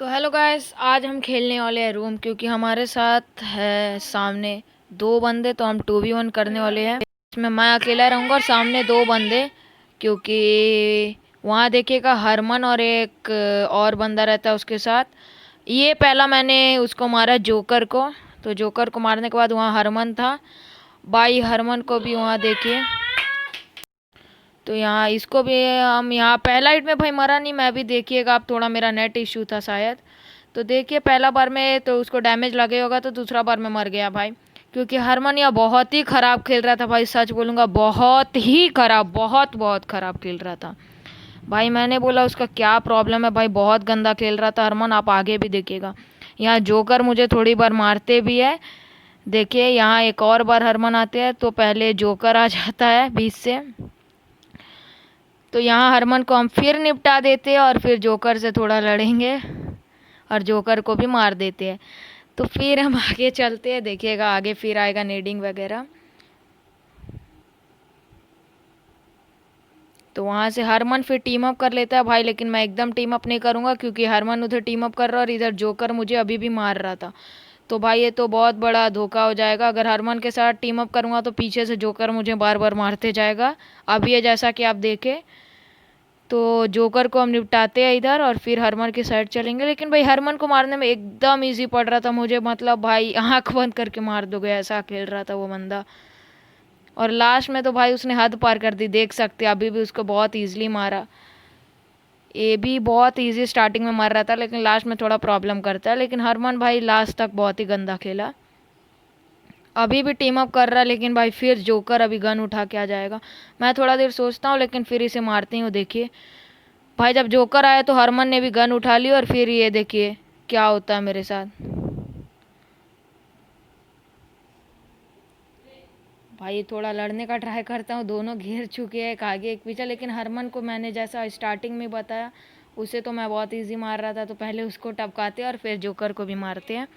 तो hello guys, आज हम खेलने वाले हैं रूम, क्योंकि हमारे साथ है सामने दो बंदे। तो हम 2v1 करने वाले हैं। इसमें मैं अकेला रहूँगा और सामने दो बंदे, क्योंकि वहाँ देखिएगा हरमन और एक और बंदा रहता है उसके साथ। ये पहला मैंने उसको मारा जोकर को। तो जोकर को मारने के बाद वहाँ हरमन था भाई। हरमन को भी वहाँ देखिए। तो यहाँ इसको भी हम यहाँ पहला हिट में भाई मरा नहीं मैं भी। देखिएगा आप, थोड़ा मेरा नेट इशू था शायद। तो देखिए पहला बार में तो उसको डैमेज लगे होगा, तो दूसरा बार में मर गया भाई। क्योंकि हरमन यहाँ बहुत ही ख़राब खेल रहा था भाई, सच बोलूँगा बहुत ही ख़राब, बहुत बहुत ख़राब खेल रहा था भाई। मैंने बोला उसका क्या प्रॉब्लम है भाई, बहुत गंदा खेल रहा था हरमन। आप आगे भी देखिएगा, यहाँ जोकर मुझे थोड़ी बार मारते भी है। देखिए यहाँ एक और बार हरमन आते हैं तो पहले जोकर आ जाता है बीच से। तो यहाँ हरमन को हम फिर निपटा देते हैं और फिर जोकर से थोड़ा लड़ेंगे और जोकर को भी मार देते हैं। तो फिर हम आगे चलते हैं, देखिएगा आगे फिर आएगा नेडिंग वगैरह। तो वहाँ से हरमन फिर टीम अप कर लेता है भाई, लेकिन मैं एकदम टीम अप नहीं करूँगा क्योंकि हरमन उधर टीम अप कर रहा है और इधर जोकर मुझे अभी भी मार रहा था। तो भाई ये तो बहुत बड़ा धोखा हो जाएगा। अगर हरमन के साथ टीम अप करूँगा तो पीछे से जोकर मुझे बार बार मारते जाएगा। अभी ये जैसा कि आप देखें, तो जोकर को हम निपटाते हैं इधर और फिर हरमन की साइड चलेंगे। लेकिन भाई हरमन को मारने में एकदम इजी पड़ रहा था मुझे, मतलब भाई आंख बंद करके मार दोगे ऐसा खेल रहा था वो बंदा। और लास्ट में तो भाई उसने हद पार कर दी, देख सकते अभी भी उसको बहुत ईजिली मारा। ये भी बहुत ईजी स्टार्टिंग में मार रहा था, लेकिन लास्ट में थोड़ा प्रॉब्लम करता है। लेकिन हरमन भाई लास्ट तक बहुत ही गंदा खेला। अभी भी टीम अप कर रहा है, लेकिन भाई फिर जोकर अभी गन उठा के आ जाएगा। मैं थोड़ा देर सोचता हूँ लेकिन फिर इसे मारती हूँ। देखिए भाई जब जोकर आया तो हरमन ने भी गन उठा ली और फिर ये देखिए क्या होता है मेरे साथ। भाई थोड़ा लड़ने का ट्राई करता हूँ, दोनों घेर चुके हैं एक आगे एक पीछे। लेकिन हरमन को मैंने जैसा स्टार्टिंग में बताया उसे तो मैं बहुत इजी मार रहा था। तो पहले उसको टपकाते हैं और फिर जोकर को भी मारते हैं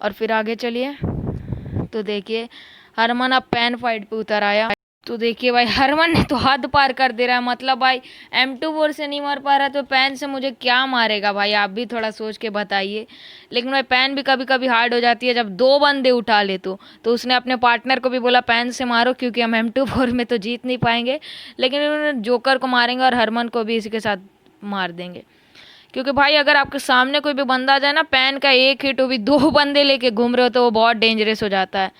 और फिर आगे चलिए। तो देखिए हरमन अब पैन फाइट पे उतर आया। तो देखिए भाई हरमन ने तो हद पार कर दे रहा है, मतलब भाई M24 से नहीं मार पा रहा तो पैन से मुझे क्या मारेगा भाई, आप भी थोड़ा सोच के बताइए। लेकिन भाई पैन भी कभी कभी हार्ड हो जाती है जब दो बंदे उठा ले। तो उसने अपने पार्टनर को भी बोला पैन से मारो, क्योंकि हम M24 में तो जीत नहीं पाएंगे। लेकिन उन्होंने जोकर को मारेंगे और हरमन को भी इसी के साथ मार देंगे। क्योंकि भाई अगर आपके सामने कोई भी बंदा आ जाए ना, पैन का एक हिट वो भी दो बंदे लेके घूम रहे हो तो वो बहुत डेंजरस हो जाता है।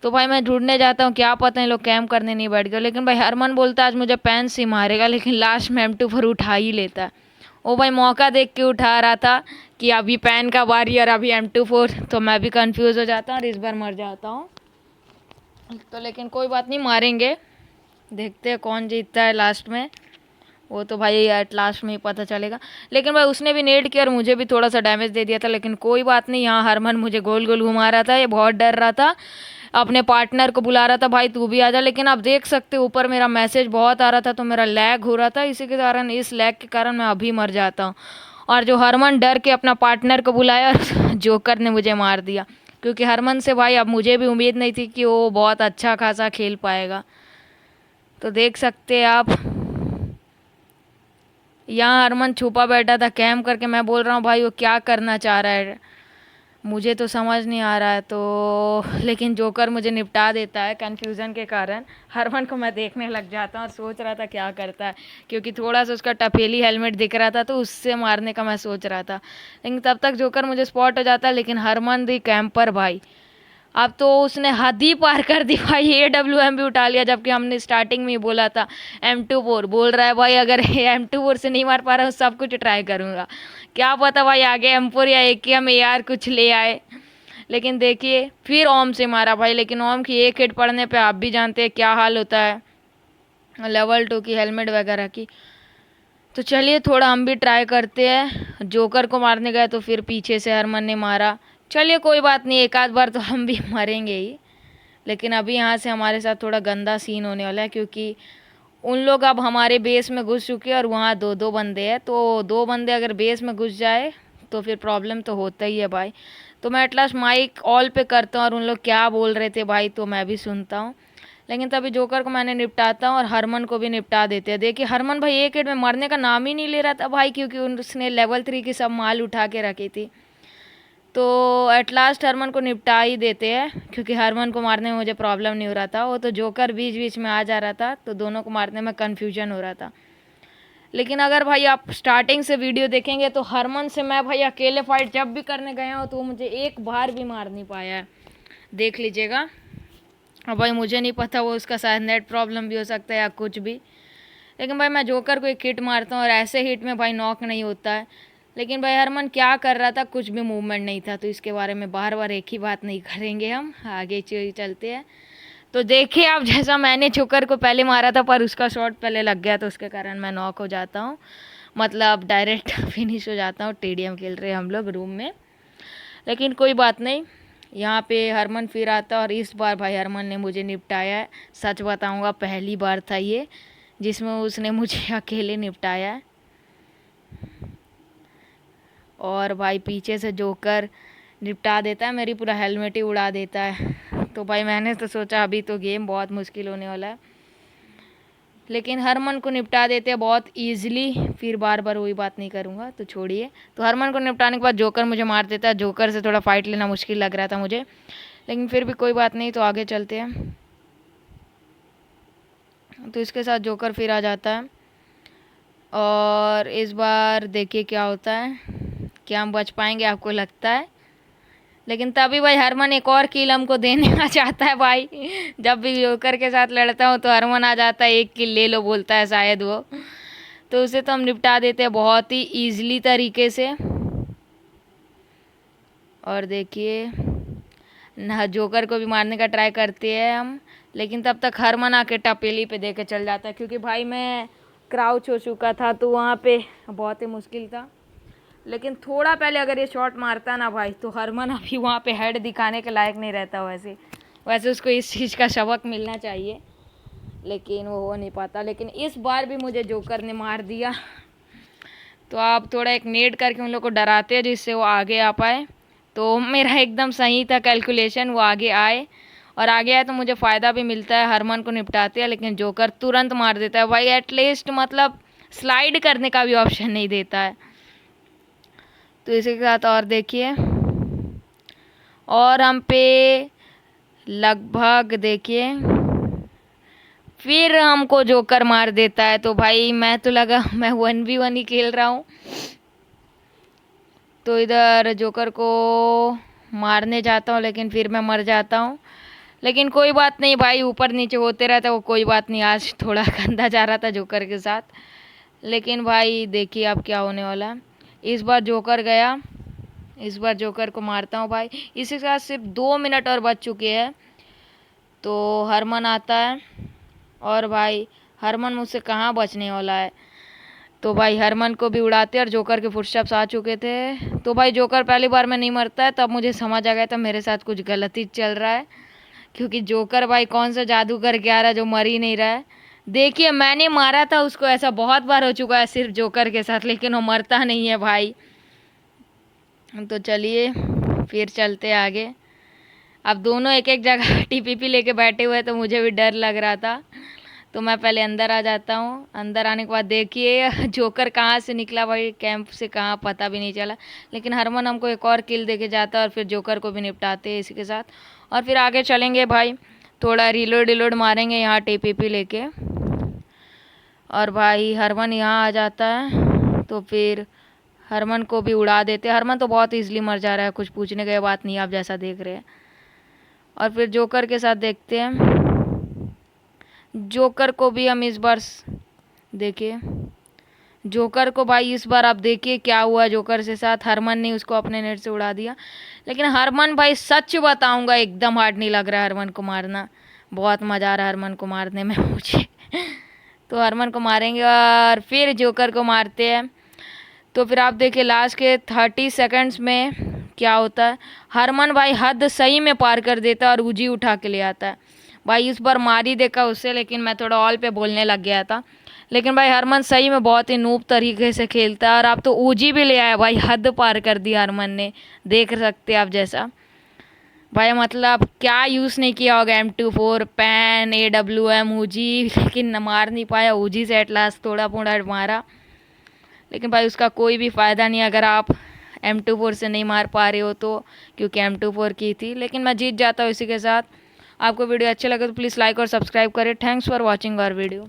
तो भाई मैं ढूंढने जाता हूँ, क्या पता है लोग कैम्प करने नहीं बैठ गए। लेकिन भाई हरमन बोलता है आज मुझे पैन से मारेगा, लेकिन लास्ट में M24 उठा ही लेता है। वो भाई मौका देख के उठा रहा था कि अभी पैन का बारी और अभी M24। तो मैं भी कंफ्यूज हो जाता हूँ और इस बार मर जाता हूँ। तो लेकिन कोई बात नहीं, मारेंगे, देखते हैं कौन जीतता है लास्ट में। वो तो भाई एट लास्ट में ही पता चलेगा। लेकिन भाई उसने भी नेड किया और मुझे भी थोड़ा सा डैमेज दे दिया था। लेकिन कोई बात नहीं, यहाँ हरमन मुझे गोल गोल घुमा रहा था, ये बहुत डर रहा था। अपने पार्टनर को बुला रहा था भाई तू भी आजा। लेकिन आप देख सकते हो ऊपर मेरा मैसेज बहुत आ रहा था तो मेरा लैग हो रहा था, इसी के कारण, इस लैग के कारण मैं अभी मर जाता हूँ। और जो हरमन डर के अपना पार्टनर को बुलाया और जोकर ने मुझे मार दिया। क्योंकि हरमन से भाई अब मुझे भी उम्मीद नहीं थी कि वो बहुत अच्छा खासा खेल पाएगा। तो देख सकते हैं आप, यहाँ हरमन छुपा बैठा था कैम करके। मैं बोल रहा हूँ भाई वो क्या करना चाह रहा है, मुझे तो समझ नहीं आ रहा है। तो लेकिन जोकर मुझे निपटा देता है कन्फ्यूज़न के कारण। हरमन को मैं देखने लग जाता हूँ और सोच रहा था क्या करता है, क्योंकि थोड़ा सा उसका टपेली हेलमेट दिख रहा था तो उससे मारने का मैं सोच रहा था। लेकिन तब तक जोकर मुझे स्पॉट हो जाता है। लेकिन हरमन दी कैंपर भाई, अब तो उसने हद ही पार कर दी भाई, AWM भी उठा लिया। जबकि हमने स्टार्टिंग में ही बोला था M24। बोल रहा है भाई अगर M24 से नहीं मार पा रहा हूँ सब कुछ ट्राई करूँगा। क्या पता भाई आगे M4 या AKM AR कुछ ले आए। लेकिन देखिए फिर ओम से मारा भाई, लेकिन ओम की एक हिट पड़ने पे आप भी जानते हैं क्या हाल होता है लेवल 2 की हेलमेट वगैरह की। तो चलिए थोड़ा हम भी ट्राई करते हैं। जोकर को मारने गए तो फिर पीछे से हरमन ने मारा। चलिए कोई बात नहीं, एक आध बार तो हम भी मरेंगे ही। लेकिन अभी यहाँ से हमारे साथ थोड़ा गंदा सीन होने वाला है, क्योंकि उन लोग अब हमारे बेस में घुस चुके हैं और वहाँ दो दो बंदे हैं। तो दो बंदे अगर बेस में घुस जाए तो फिर प्रॉब्लम तो होता ही है भाई। तो मैं एट लास्ट माइक ऑल पे करता हूँ और उन लोग क्या बोल रहे थे भाई तो मैं भी सुनता हूँ। लेकिन तभी जोकर को मैंने निपटाता हूँ और हरमन को भी निपटा देते हैं। देखिए हरमन भाई एक हिट में मरने का नाम ही नहीं ले रहा था भाई, क्योंकि उसने लेवल 3 की सब माल उठा के रखी थी। तो एट लास्ट हरमन को निपटा ही देते हैं, क्योंकि हरमन को मारने में मुझे प्रॉब्लम नहीं हो रहा था। वो तो जोकर बीच बीच में आ जा रहा था, तो दोनों को मारने में कन्फ्यूजन हो रहा था। लेकिन अगर भाई आप स्टार्टिंग से वीडियो देखेंगे तो हरमन से मैं भाई अकेले फाइट जब भी करने गया हूँ तो वो मुझे एक बार भी मार नहीं पाया है, देख लीजिएगा। अब भाई मुझे नहीं पता, वो उसका शायद नेट प्रॉब्लम भी हो सकता है या कुछ भी। लेकिन भाई मैं जोकर को एक हिट मारता हूँ और ऐसे हिट में भाई नॉक नहीं होता है। लेकिन भाई हरमन क्या कर रहा था, कुछ भी मूवमेंट नहीं था, तो इसके बारे में बार बार एक ही बात नहीं करेंगे, हम आगे चलते हैं। तो देखिए आप, जैसा मैंने जोकर को पहले मारा था पर उसका शॉट पहले लग गया, तो उसके कारण मैं नॉक हो जाता हूँ, मतलब डायरेक्ट फिनिश हो जाता हूँ। टीडीएम खेल रहे हम लोग रूम में, लेकिन कोई बात नहीं। यहाँ पे हरमन फिर आता और इस बार भाई हरमन ने मुझे निपटाया है। सच बताऊँगा पहली बार था ये जिसमें उसने मुझे अकेले निपटाया है। और भाई पीछे से जोकर निपटा देता है, मेरी पूरा हेलमेट ही उड़ा देता है। तो भाई मैंने तो सोचा अभी तो गेम बहुत मुश्किल होने वाला है, लेकिन हरमन को निपटा देते हैं बहुत ईजिली। फिर बार बार वही बात नहीं करूँगा, तो छोड़िए। तो हरमन को निपटाने के बाद जोकर मुझे मार देता है। जोकर से थोड़ा फाइट लेना मुश्किल लग रहा था मुझे, लेकिन फिर भी कोई बात नहीं, तो आगे चलते हैं। तो इसके साथ जोकर फिर आ जाता है और इस बार देखिए क्या होता है, क्या हम बच पाएंगे आपको लगता है। लेकिन तभी भाई हरमन एक और किल हमको देने आ जाता है भाई। जब भी जोकर के साथ लड़ता हूँ तो हरमन आ जाता है, एक किल ले लो बोलता है शायद वो, तो उसे तो हम निपटा देते हैं बहुत ही ईजिली तरीके से। और देखिए ना, जोकर को भी मारने का ट्राई करते हैं हम, लेकिन तब तक हरमन आके टपेली पे दे के चल जाता है, क्योंकि भाई मैं क्राउच हो चुका था तो वहाँ पे बहुत ही मुश्किल था। लेकिन थोड़ा पहले अगर ये शॉट मारता ना भाई, तो हरमन अभी वहाँ पे हेड दिखाने के लायक नहीं रहता। वैसे उसको इस चीज़ का सबक मिलना चाहिए, लेकिन वो हो नहीं पाता। लेकिन इस बार भी मुझे जोकर ने मार दिया। तो आप थोड़ा एक नेट करके उन लोग को डराते हैं जिससे वो आगे आ पाए। तो मेरा एकदम सही था कैलकुलेशन, वो आगे आए, और आगे आए तो मुझे फ़ायदा भी मिलता है। हरमन को निपटाते हैं, लेकिन जोकर तुरंत मार देता है भाई। एटलीस्ट मतलब स्लाइड करने का भी ऑप्शन नहीं देता है। तो इसी के साथ और देखिए, और हम पे लगभग देखिए फिर हमको जोकर मार देता है। तो भाई मैं तो लगा मैं 1v1 ही खेल रहा हूँ, तो इधर जोकर को मारने जाता हूँ, लेकिन फिर मैं मर जाता हूँ। लेकिन कोई बात नहीं भाई, ऊपर नीचे होते रहता है वो, कोई बात नहीं। आज थोड़ा गंदा जा रहा था जोकर के साथ, लेकिन भाई देखिए अब क्या होने वाला है। इस बार जोकर गया, इस बार जोकर को मारता हूँ भाई। इसी के साथ सिर्फ 2 मिनट और बच चुके हैं। तो हरमन आता है और भाई हरमन मुझसे कहाँ बचने वाला है। तो भाई हरमन को भी उड़ाते, और जोकर के फुटस्टेप्स आ चुके थे। तो भाई जोकर पहली बार में नहीं मरता है, तब मुझे समझ आ गया था मेरे साथ कुछ गलत ही चल रहा है, क्योंकि जोकर भाई कौन सा जादू करके आ रहा है जो मर ही नहीं रहा है। देखिए मैंने मारा था उसको, ऐसा बहुत बार हो चुका है सिर्फ जोकर के साथ, लेकिन वो मरता नहीं है भाई। तो चलिए फिर चलते आगे। अब दोनों एक एक जगह टीपीपी लेके बैठे हुए, तो मुझे भी डर लग रहा था। तो मैं पहले अंदर आ जाता हूँ। अंदर आने के बाद देखिए जोकर कहाँ से निकला भाई, कैंप से कहाँ पता भी नहीं चला। लेकिन हरमन हमको एक और किल देके जाता है और फिर जोकर को भी निपटाते हैं इसी के साथ। और फिर आगे चलेंगे भाई, थोड़ा रिलोड मारेंगे यहाँ टीपीपी लेके। और भाई हरमन यहाँ आ जाता है, तो फिर हरमन को भी उड़ा देते हैं। हरमन तो बहुत ईजिली मर जा रहा है, कुछ पूछने की बात नहीं, आप जैसा देख रहे हैं। और फिर जोकर के साथ देखते हैं, जोकर को भी हम इस बार देखिए, जोकर को भाई इस बार आप देखिए क्या हुआ जोकर से साथ। हरमन ने उसको अपने नेट से उड़ा दिया। लेकिन हरमन भाई सच बताऊंगा एकदम हार्ड नहीं लग रहा है हरमन को मारना, बहुत मज़ा आ रहा है हरमन को मारने में मुझे। तो हरमन को मारेंगे और फिर जोकर को मारते हैं। तो फिर आप देखिए लास्ट के 30 सेकंड्स में क्या होता है। हरमन भाई हद सही में पार कर देता है और उजी उठा के ले आता है भाई। इस बार मार ही देखा उससे, लेकिन मैं थोड़ा ऑल पे बोलने लग गया था। लेकिन भाई हरमन सही में बहुत ही नूब तरीके से खेलता है, और आप तो ऊजी भी ले आया भाई, हद पार कर दी हरमन ने, देख सकते आप जैसा। भाई मतलब क्या यूज़ नहीं किया होगा M24 पैन AWM ऊजी, लेकिन मार नहीं पाया। ऊजी से एट लास्ट थोड़ा मोड़ा मारा, लेकिन भाई उसका कोई भी फ़ायदा नहीं अगर आप M24 से नहीं मार पा रहे हो तो, क्योंकि M24 की थी। लेकिन मैं जीत जाता हूँ इसी के साथ। आपको वीडियो अच्छे लगे तो प्लीज़ लाइक और सब्सक्राइब करें। Thanks for watching our video.